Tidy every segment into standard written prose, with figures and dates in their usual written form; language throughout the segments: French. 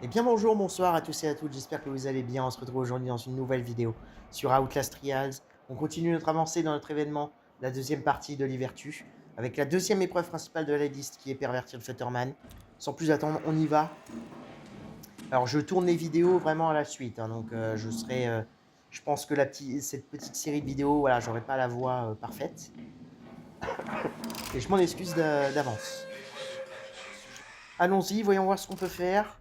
Eh bien bonjour, bonsoir à tous et à toutes, j'espère que vous allez bien. On se retrouve aujourd'hui dans une nouvelle vidéo sur Outlast Trials. On continue notre avancée dans notre événement, la deuxième partie de l'Ivertu, avec la deuxième épreuve principale de la liste qui est Pervertir le Futterman. Sans plus attendre, on y va. Alors je tourne les vidéos vraiment à la suite, hein, donc je pense que cette petite série de vidéos, voilà, j'aurai pas la voix parfaite. Et je m'en excuse d'avance. Allons-y, voyons voir ce qu'on peut faire.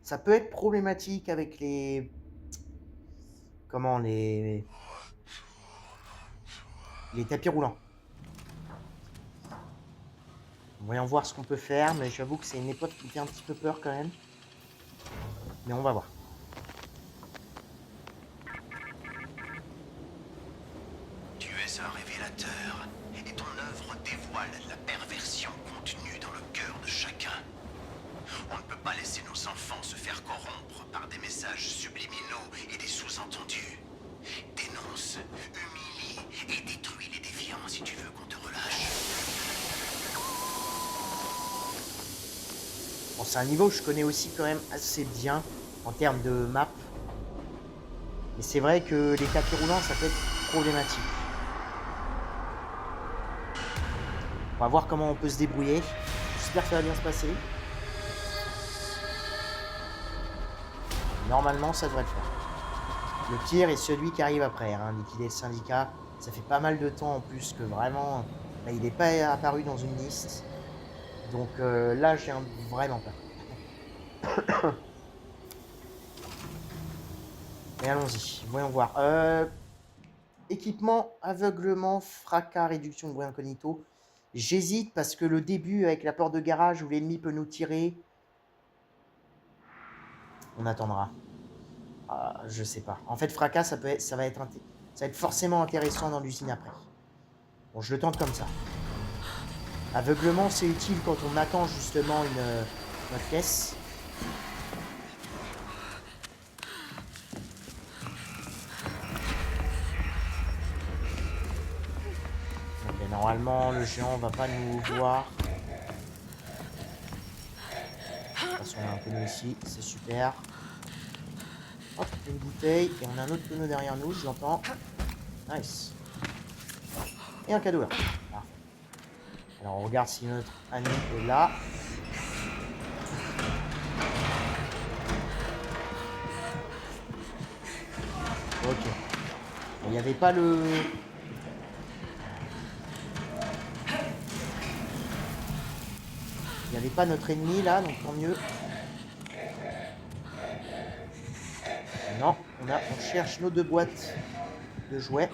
Ça peut être problématique avec comment les tapis roulants. Voyons voir ce qu'on peut faire, mais j'avoue que c'est une épreuve qui me fait un petit peu peur quand même. Mais on va voir. Tu es un révélateur, et ton œuvre dévoile la perversion contenue dans le cœur de chacun. On ne peut pas laisser nos enfants se faire corrompre par des messages subliminaux et des sous-entendus. Dénonce, humilie et détruis les défiants si tu veux qu'on te relâche. Bon, c'est un niveau que je connais aussi quand même assez bien en termes de map. Mais c'est vrai que les tapis roulants, ça peut être problématique. On va voir comment on peut se débrouiller. J'espère que ça va bien se passer. Normalement, ça devrait le faire. Le pire est celui qui arrive après, hein, liquider le syndicat. Ça fait pas mal de temps en plus que vraiment, bah, il n'est pas apparu dans une liste. Donc là, j'ai vraiment peur. Mais allons-y, voyons voir. Équipement, aveuglement, fracas, réduction de bruit incognito. J'hésite parce que le début avec la porte de garage où l'ennemi peut nous tirer, on attendra. Je sais pas. En fait, fracas, ça va être forcément intéressant dans l'usine après. Bon, je le tente comme ça. Aveuglement, c'est utile quand on attend justement une pièce. Ok, normalement, le géant va pas nous voir. De toute façon, on a un pneu ici, c'est super. Hop, une bouteille, et on a un autre pneu derrière nous, je l'entends. Nice. Et un cadeau là. Parfait. Alors, on regarde si notre ami est là. Ok. Il n'y avait pas le... Il n'y avait pas notre ennemi là, donc tant mieux. Non, on cherche nos deux boîtes de jouets.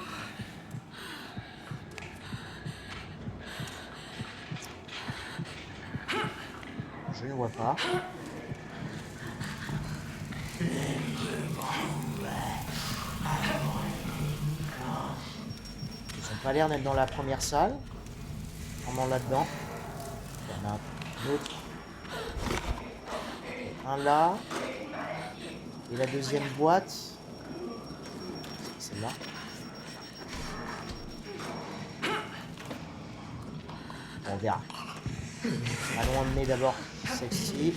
Je ne vois pas. Ils n'ont pas l'air d'être dans la première salle. Vraiment là-dedans. Il y en a un autre. Un là. Et la deuxième boîte. C'est celle-là. On verra. Allons emmener d'abord celle-ci.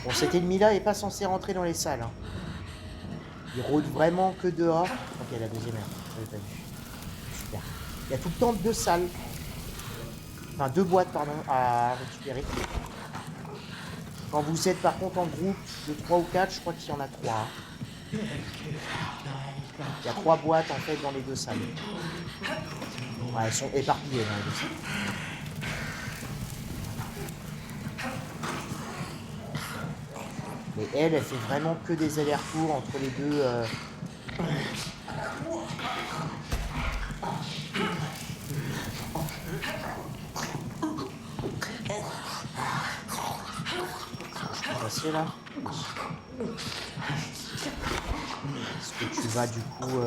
Bon, cet ennemi-là n'est pas censé rentrer dans les salles. Hein. Il rôde vraiment que dehors. Ok, la deuxième heure. J'avais pas vu. Super. Il y a tout le temps deux salles. Enfin, deux boîtes, pardon, à récupérer. Quand vous êtes par contre en groupe de 3 ou 4, je crois qu'il y en a 3. Hein. Il y a 3 boîtes en fait dans les deux salles. Ouais, elles sont éparpillées dans les deux salles. Mais elle fait vraiment que des allers-retours entre les deux. Je peux passer là. Est-ce que tu vas du coup...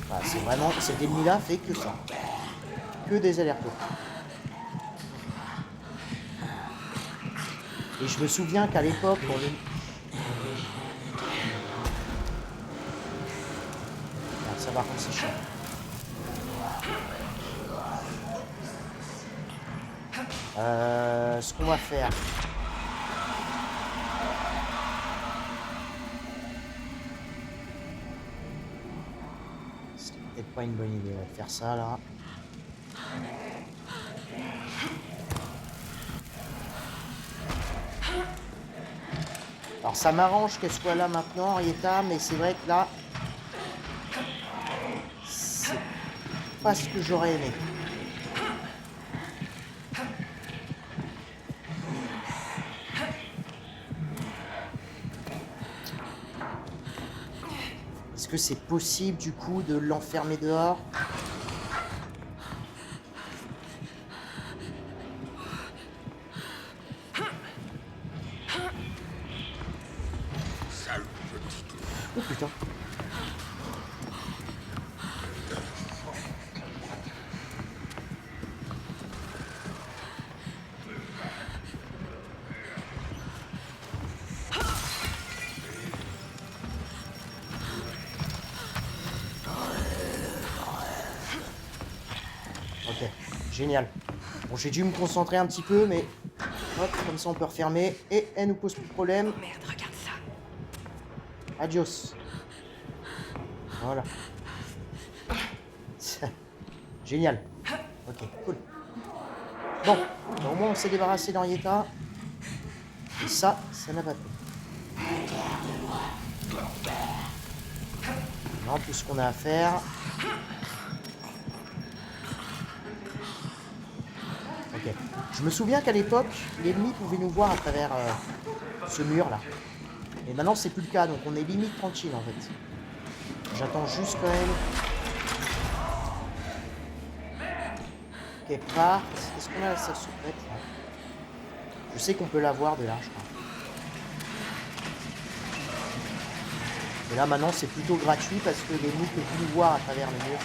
Voilà, c'est vraiment... Cet ennemi-là fait que ça. Que des allers-retours. Et je me souviens qu'à l'époque, Ça va comme c'est chiant. Ce qu'on va faire. C'est peut-être pas une bonne idée de faire ça là. Alors ça m'arrange qu'elle soit là maintenant, Henrietta, mais c'est vrai que là, c'est pas ce que j'aurais aimé. Est-ce que c'est possible du coup de l'enfermer dehors? Oh putain. Ok, génial. Bon, j'ai dû me concentrer un petit peu, mais hop, comme ça on peut refermer et elle nous pose plus de problème. Oh merde, regarde ça. Adios. Voilà. Génial. Ok, cool. Bon, au moins on s'est débarrassé d'Henrietta. Et ça n'a pas plu. Non, tout ce qu'on a à faire. Ok. Je me souviens qu'à l'époque, l'ennemi pouvait nous voir à travers ce mur là. Et maintenant c'est plus le cas, donc on est limite tranquille en fait. J'attends juste quand même qu'elle parte. Est-ce qu'on a la salle secrète là? Je sais qu'on peut la voir de là, je crois. Et là maintenant c'est plutôt gratuit parce que l'ennemi peut plus nous voir à travers le mur.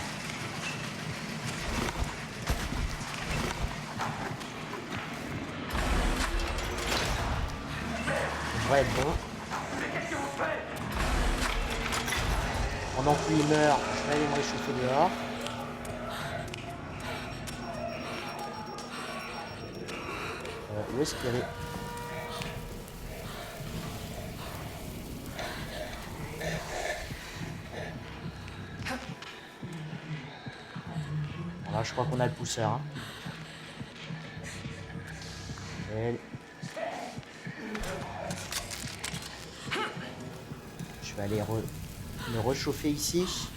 Ça devrait être bon. Pendant qu'il meurt, je vais aller me réchauffer dehors. Où est-ce qu'il y avait... Alors là, je crois qu'on a le pousseur. Hein. Je vais aller me réchauffer ici.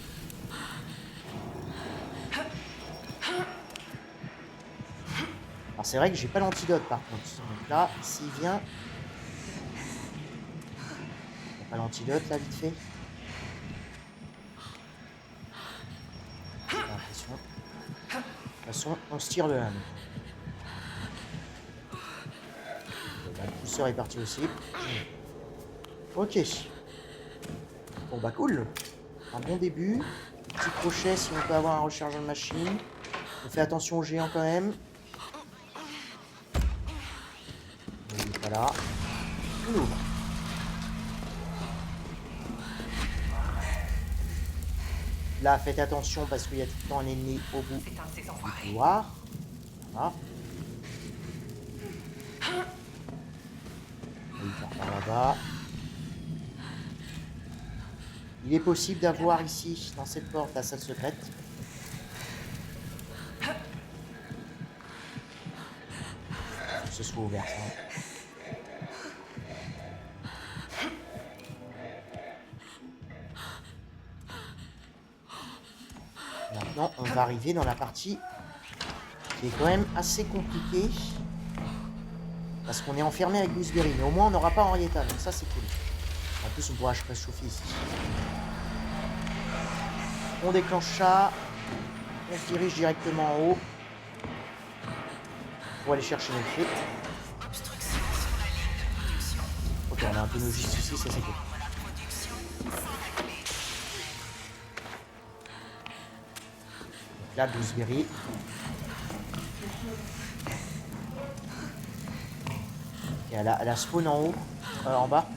Alors c'est vrai que j'ai pas l'antidote par contre. Donc là, s'il vient... Il n'y a pas l'antidote là, vite fait. J'ai l'impression. De toute façon, on se tire de là. Le pousseur est parti aussi. Ok. Bon bah cool. Un bon début. Petit crochet si on peut avoir un rechargeant de machine. On fait attention aux géants quand même. Voilà. On ouvre. Là, faites attention parce qu'il y a tout le temps un ennemi au bout du couloir. Voilà. Il part par là-bas. Il est possible d'avoir ici, dans cette porte, la salle secrète. Que ce soit ouvert, ça. Maintenant, on va arriver dans la partie qui est quand même assez compliquée. Parce qu'on est enfermé avec Gooseberry. Mais au moins, on n'aura pas Henrietta. Donc ça, c'est cool. En plus, on pourra réchauffer ici. On déclenche ça. On se dirige directement en haut. Pour aller chercher notre clé. Ok, on a un peu nos juste ici, ça c'est cool. Là, Gooseberry. Ok, elle a spawn en haut, en bas.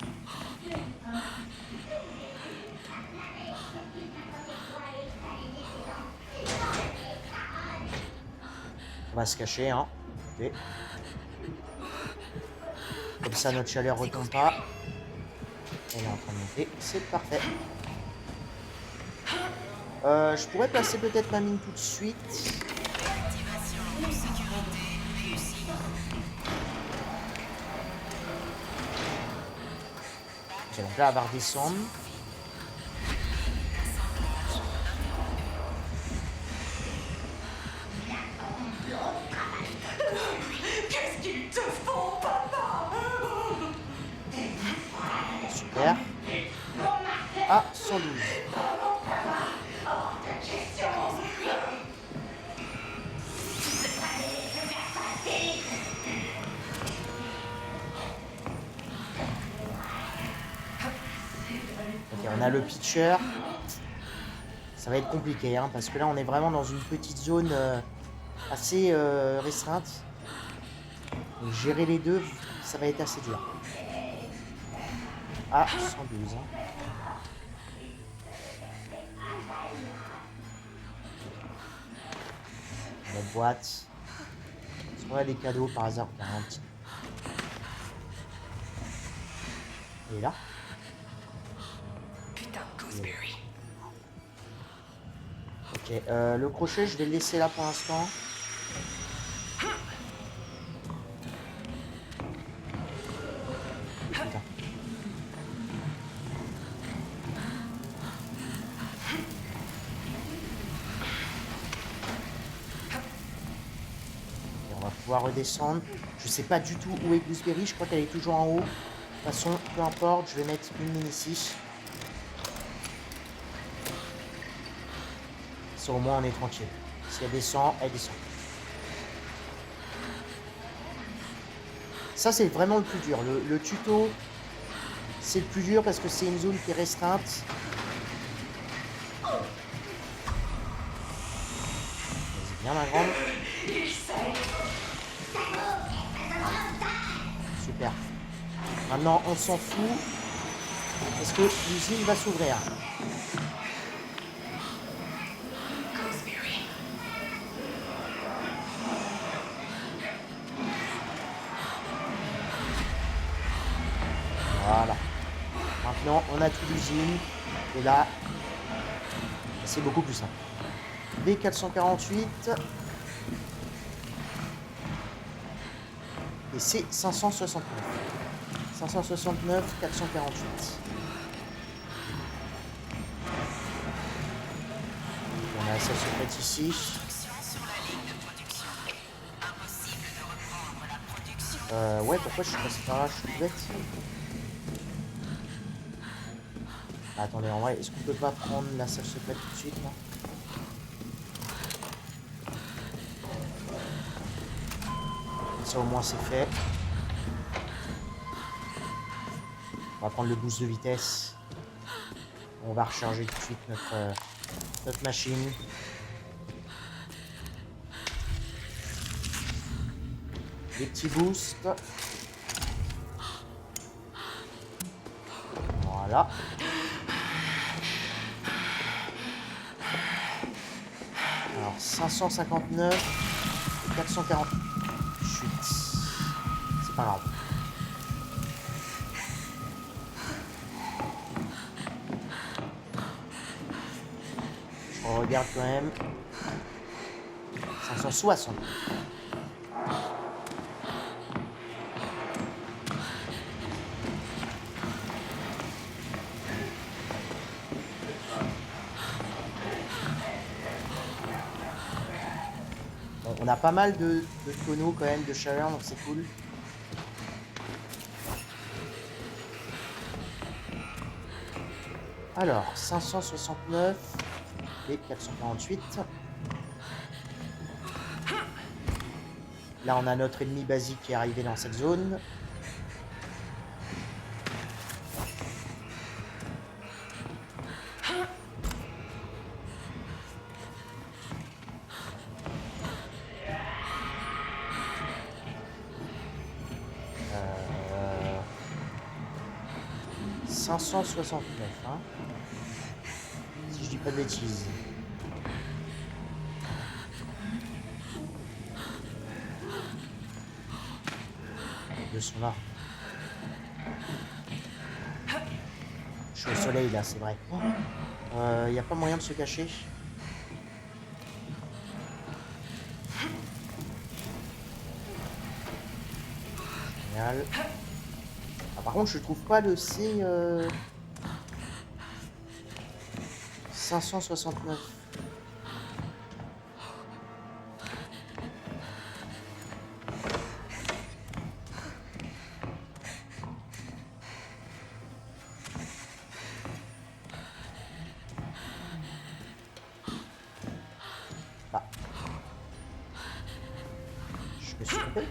On va se cacher, hein. Ok. Comme ça, notre chaleur retombe pas. Elle est en train de monter. C'est parfait. Je pourrais placer peut-être ma mine tout de suite. Ok, donc là, elle va redescendre. Qu'est-ce qu'ils te font, papa? Super. Ah, 112. Ok, on a le pitcher. Ça va être compliqué, hein, parce que là, on est vraiment dans une petite zone assez restreinte. Donc, gérer les deux, ça va être assez dur. Ah, 112. Hein. La boîte. Est-ce qu'on a des cadeaux par hasard? Un petit. Il est là. Putain, Gooseberry. Ok, le crochet, je vais le laisser là pour l'instant. Putain. Et on va pouvoir redescendre. Je sais pas du tout où est Gooseberry, je crois qu'elle est toujours en haut. De toute façon, peu importe, je vais mettre une mine ici. Ça, au moins, on est tranquille. Si elle descend, elle descend. Ça, c'est vraiment le plus dur. Le tuto, c'est le plus dur parce que c'est une zone qui est restreinte. Vas-y, viens, ma grande. Super. Maintenant, on s'en fout. Parce que l'usine va s'ouvrir. Voilà. Maintenant, on a toute l'usine. Et là, c'est beaucoup plus simple. B448. Et c'est 569. 569, 448. On a la salle secrète ici. Ouais, pourquoi je suis passé par là? Je suis bête. Ah, attendez, en vrai, est-ce qu'on peut pas prendre la salle secrète tout de suite là? Ça au moins c'est fait. On va prendre le boost de vitesse. On va recharger tout de suite notre machine. Des petits boosts. Voilà. Alors 559 et 440. Chut. C'est pas grave. Je regarde quand même. 560. Bon, on a pas mal de tonneaux quand même de chaleur, donc c'est cool. Alors, 569 et 448. Là, on a notre ennemi basique qui est arrivé dans cette zone. Euh... 569, hein. Si je dis pas de bêtises. deux sont là. Je suis au soleil là, c'est vrai. Il n'y a pas moyen de se cacher. Génial. Ah, par contre, je trouve pas le C 569. Ah. Je me suis trompé.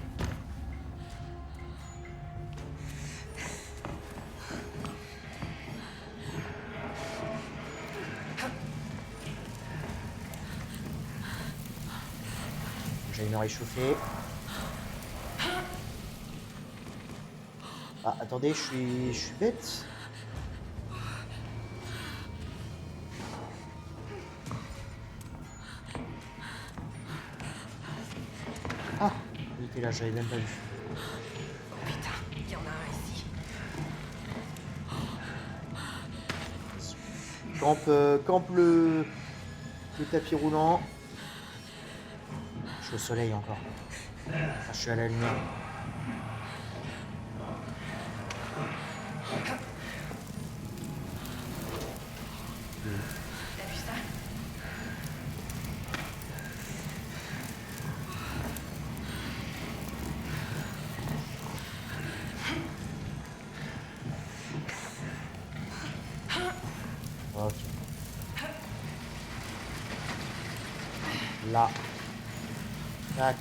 J'allais me réchauffer. Ah, attendez, je suis bête. Ah, il était là, j'avais même pas vu. Oh putain, il y en a un ici. Campe le tapis roulant. Je suis au soleil encore. Ah, je suis à la lumière. T'as vu ça? Ok. Là. Tac.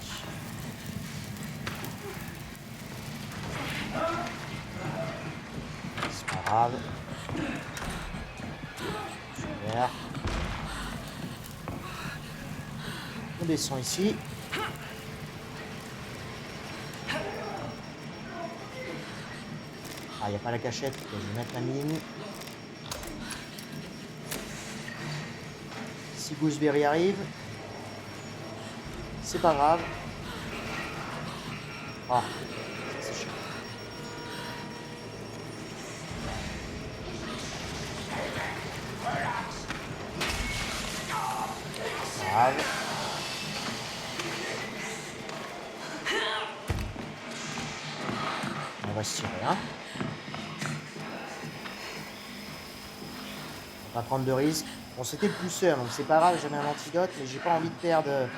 C'est pas grave. Super. On descend ici. Ah, il n'y a pas la cachette. Je vais mettre la mine. Si Gooseberry arrive, c'est pas grave. Ah, c'est chiant. Grave. On va se tirer, hein. On va pas prendre de risques. Bon, c'était le pousseur, donc c'est pas grave, j'avais un antidote, mais j'ai pas envie de perdre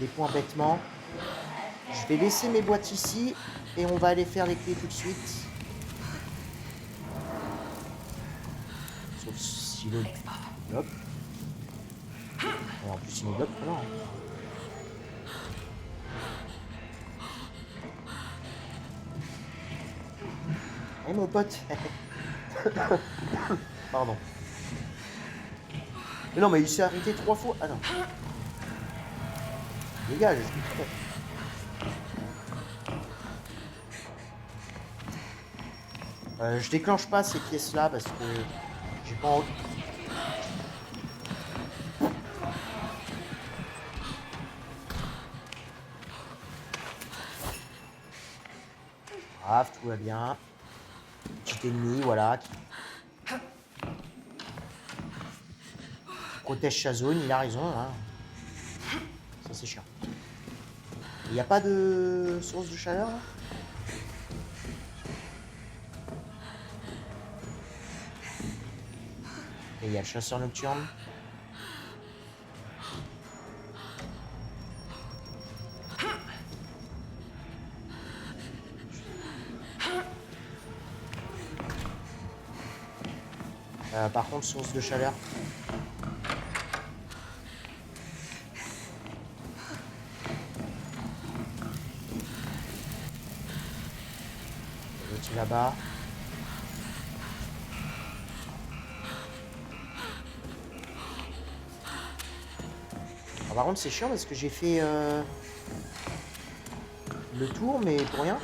des points bêtement. Je vais laisser mes boîtes ici et on va aller faire les clés tout de suite. Sauf si le bloc. Et en plus, il me bloque pas là. Eh mon pote. Pardon. Mais non, mais il s'est arrêté 3 fois. Ah non. Dégage. Je déclenche pas ces pièces là parce que j'ai pas envie. Grave, tout va bien. Petit ennemi, voilà. Qui protège sa zone, il a raison. Hein. Ça c'est chiant. Il n'y a pas de source de chaleur là? Et il y a le chasseur nocturne. Par contre, source de chaleur. L'autre là-bas. Ah, par contre, c'est chiant parce que j'ai fait le tour, mais pour rien.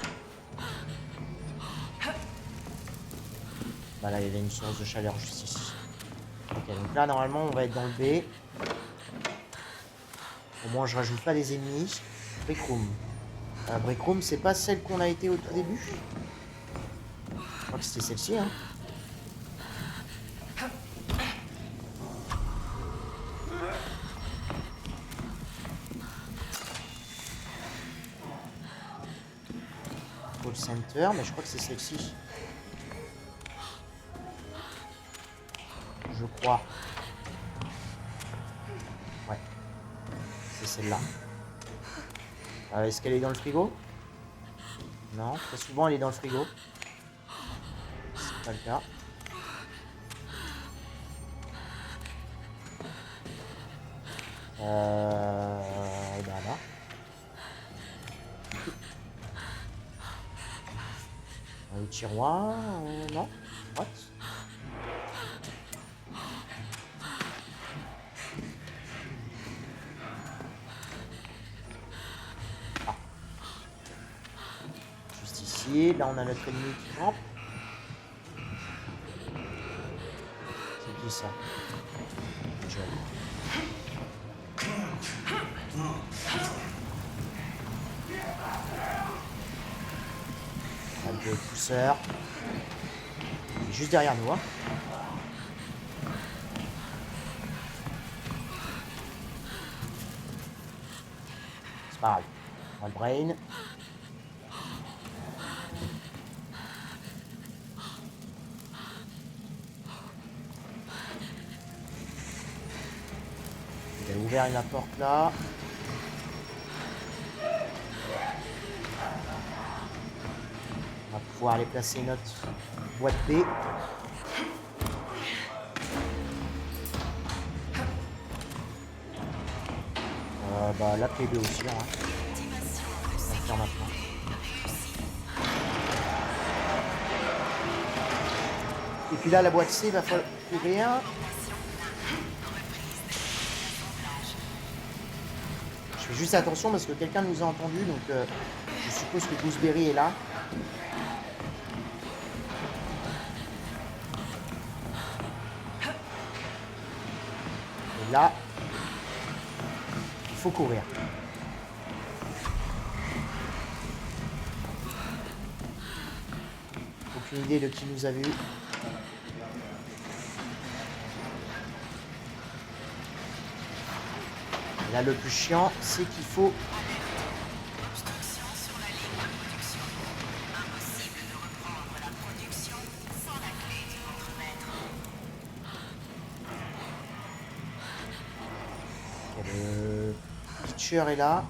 Bah là, il y avait une source de chaleur juste ici. Ok, donc là, normalement, on va être dans le B. Au moins, je rajoute pas des ennemis. Quick room. Break Room, c'est pas celle qu'on a été au tout début? Je crois que c'était celle-ci, hein. Call Center, mais je crois que c'est celle-ci. Je crois. Ouais. C'est celle-là. Est-ce qu'elle est dans le frigo? Non, très souvent elle est dans le frigo. C'est pas le cas. Bah là. Le tiroir, non. What? Ah. Juste ici, là on a notre ennemi qui rampe. C'est qui ça? Joel. On a le pousseur. Il est juste derrière nous, hein. C'est pas grave. On a le brain. Il a ouvert la porte là. On va pouvoir aller placer notre boîte B. Bah la clé 2 aussi, hein. On va le faire maintenant. Et puis là, la boîte C, il va falloir ouvrir. Je fais juste attention parce que quelqu'un nous a entendu, donc je suppose que Gooseberry est là. Et là, il faut courir. Aucune idée de qui nous a vus. Et là, le plus chiant, c'est qu'il faut... Obstruction sur la ligne de production. Impossible de reprendre la production sans la clé du contremaître. Le pitcher est là.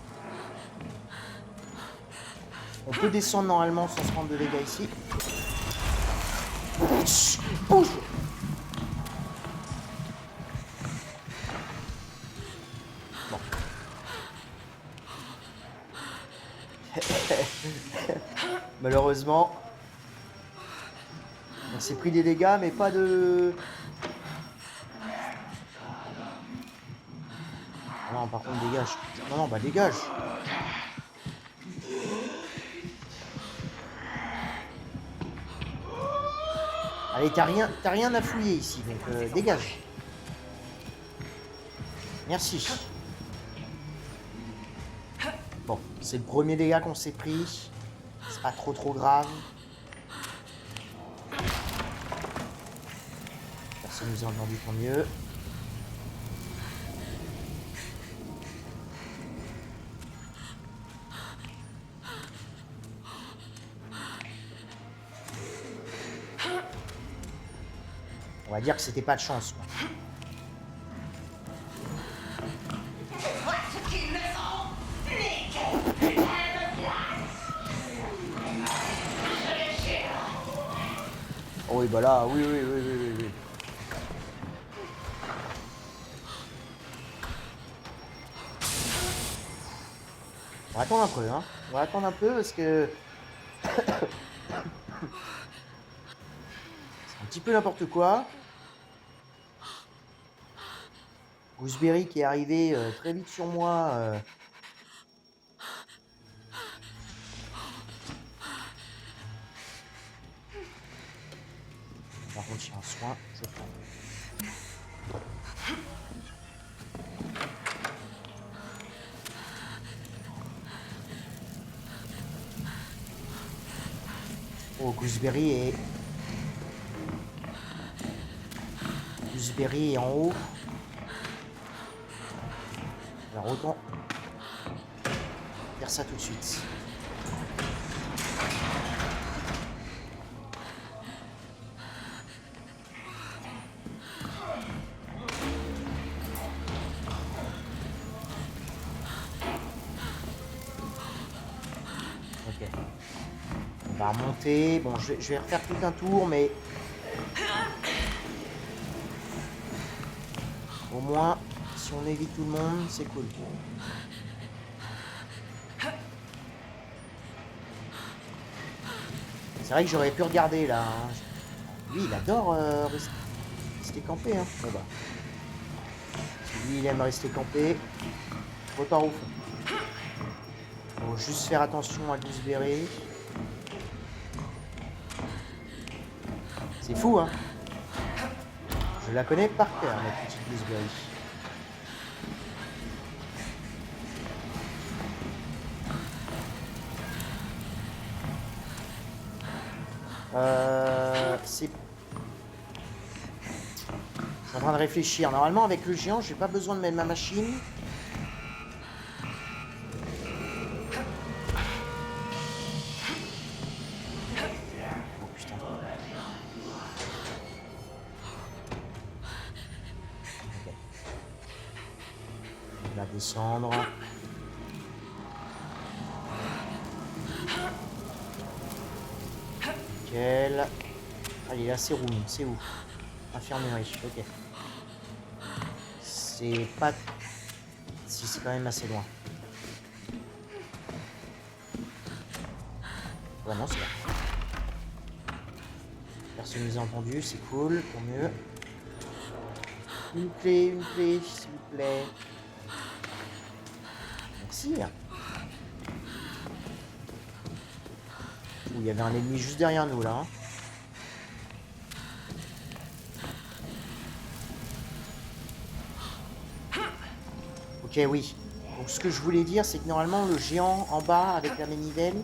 On peut descendre normalement sans se prendre de dégâts ici. Bouge. Bon. Malheureusement, on s'est pris des dégâts, mais pas de... Ah non, par contre, dégage. Non, non, bah dégage. Allez, t'as rien à fouiller ici, donc dégage. Merci. Bon, c'est le premier dégât qu'on s'est pris. C'est pas trop grave. Personne nous a entendu, tant mieux. On va dire que c'était pas de chance, quoi. Vois ce qu'ils me font. Mais quelle putain de place. Oh oui, bah là, oui. On va attendre un peu, hein. On va attendre un peu parce que... c'est un petit peu n'importe quoi. Gooseberry qui est arrivé très vite sur moi. Par contre, j'ai un soin, je prends. Gooseberry est... Gooseberry est en haut. Alors autant faire ça tout de suite. Ok. On va remonter. Bon, je vais refaire tout un tour, mais... Au moins, si on évite tout le monde, c'est cool. C'est vrai que j'aurais pu regarder là. Hein. Lui, il adore rester campé. Hein. Bon bah. Lui, il aime rester campé. Autant au fond. Faut juste faire attention à Gooseberry. C'est fou, hein. Je la connais par cœur, ma petite Gooseberry. C'est... Je suis en train de réfléchir. Normalement, avec le géant, j'ai pas besoin de mettre ma machine. Oh putain. Okay. On va descendre. Nickel. Allez, là, c'est room. C'est où? Infirmerie. Ok. C'est pas... Si, c'est quand même assez loin. Ouais, non, c'est là. Personne nous a entendu, c'est cool, pour mieux. Une clé, s'il vous plaît. Merci. Ouh, il y avait un ennemi juste derrière nous, là. Ok, oui. Donc, ce que je voulais dire, c'est que normalement, le géant en bas, avec la manivelle,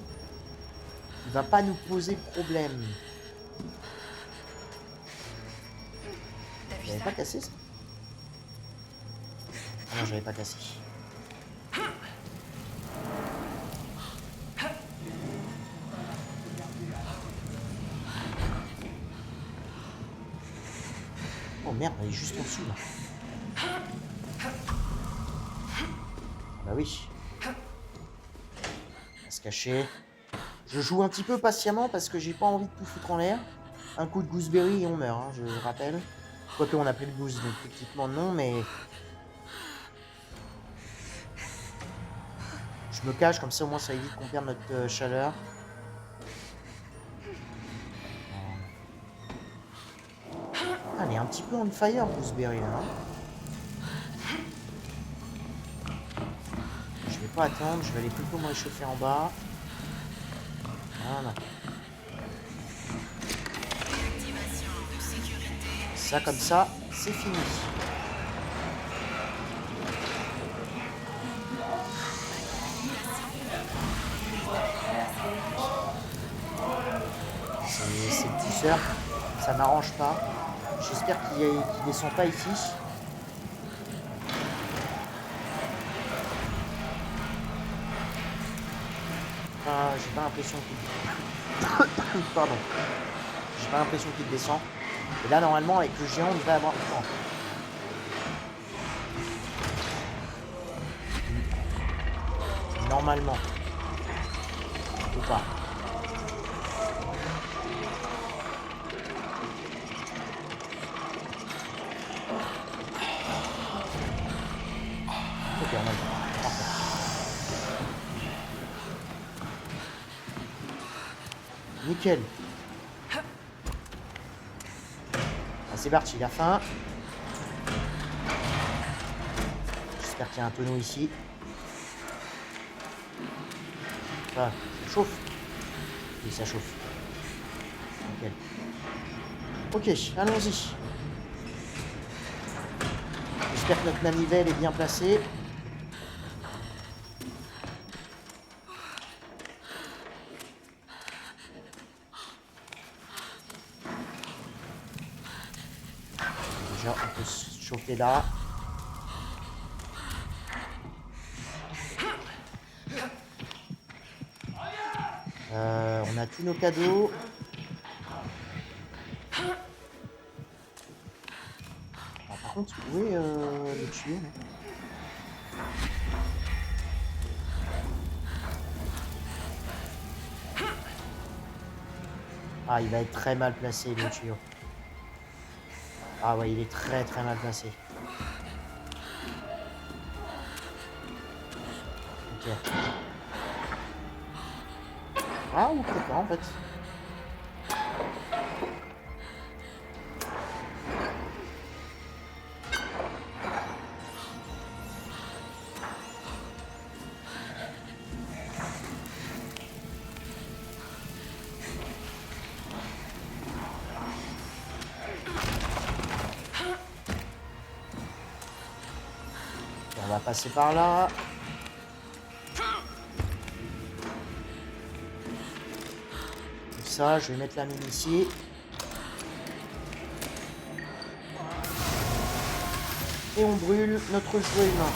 il va pas nous poser problème. J'avais pas cassé ça? Ah non, j'avais pas cassé. Oh merde, elle est juste en dessous là. Bah oui. On va se cacher. Je joue un petit peu patiemment parce que j'ai pas envie de tout foutre en l'air. Un coup de gooseberry et on meurt, hein, je rappelle. Quoique on a pris le goose, donc techniquement non, mais... Je me cache, comme ça au moins ça évite qu'on perde notre chaleur. Ah, elle est un petit peu on fire, gooseberry là. Hein. Je vais pas attendre, je vais aller plutôt me réchauffer en bas. Voilà. Ça comme ça, c'est fini. Ces pousseurs, ça m'arrange pas. J'espère qu'il descend pas ici. Enfin, j'ai pas l'impression qu'il... Pardon. J'ai pas l'impression qu'il descend. Et là, normalement, avec le géant, on devrait avoir... Oh. Normalement. Ou pas. Ok, on a le temps. Parfait. Nickel. Ah, c'est parti, la fin. J'espère qu'il y a un tonneau ici. Ça chauffe. Oui, ça chauffe. Nickel. Ok, allons-y. J'espère que notre manivelle est bien placée. déjà, on peut se chauffer là. On a tous nos cadeaux. Ah, par contre, vous pouvez le tuer, là. Ah, il va être très mal placé, le tuyau. Ah ouais, il est très très mal placé. Ok. Ah, ou peut-être pas, en fait. On va passer par là. Comme ça, je vais mettre la mine ici. Et on brûle notre jouet humain.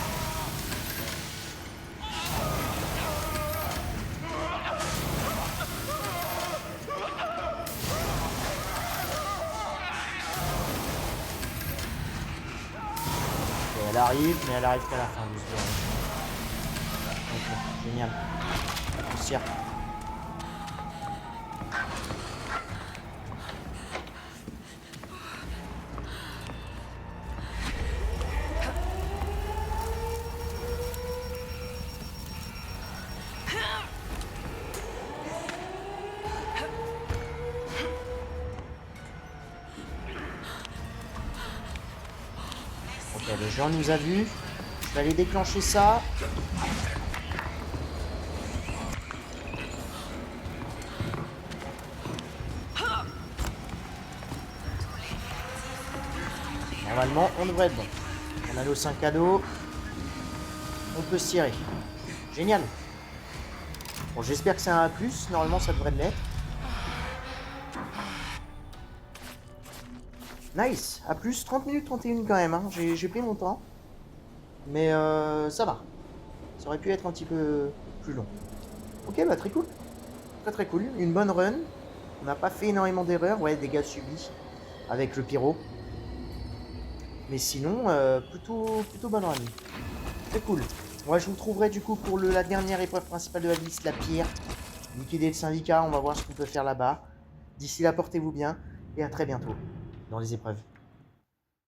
Ok, elle arrive, mais elle arrive qu'à la fin du jeu. Ok, génial. Poussière. Ok, le géant nous a vus. Je vais aller déclencher ça. Normalement, on devrait être bon. On a nos 5 cadeaux. On peut se tirer. Génial. Bon, j'espère que c'est un A+. Normalement, ça devrait l'être. Nice. A+, 30 minutes 31 quand même. Hein. J'ai pris mon temps. Mais ça va. Ça aurait pu être un petit peu plus long. Ok, bah très cool. Très très cool. Une bonne run. On n'a pas fait énormément d'erreurs. Ouais, dégâts subis avec le pyro. Mais sinon, plutôt bonne run. Très cool. Moi, je vous trouverai du coup pour la dernière épreuve principale de la liste, la pierre. Liquider le syndicat, on va voir ce qu'on peut faire là-bas. D'ici là, portez-vous bien et à très bientôt dans les épreuves.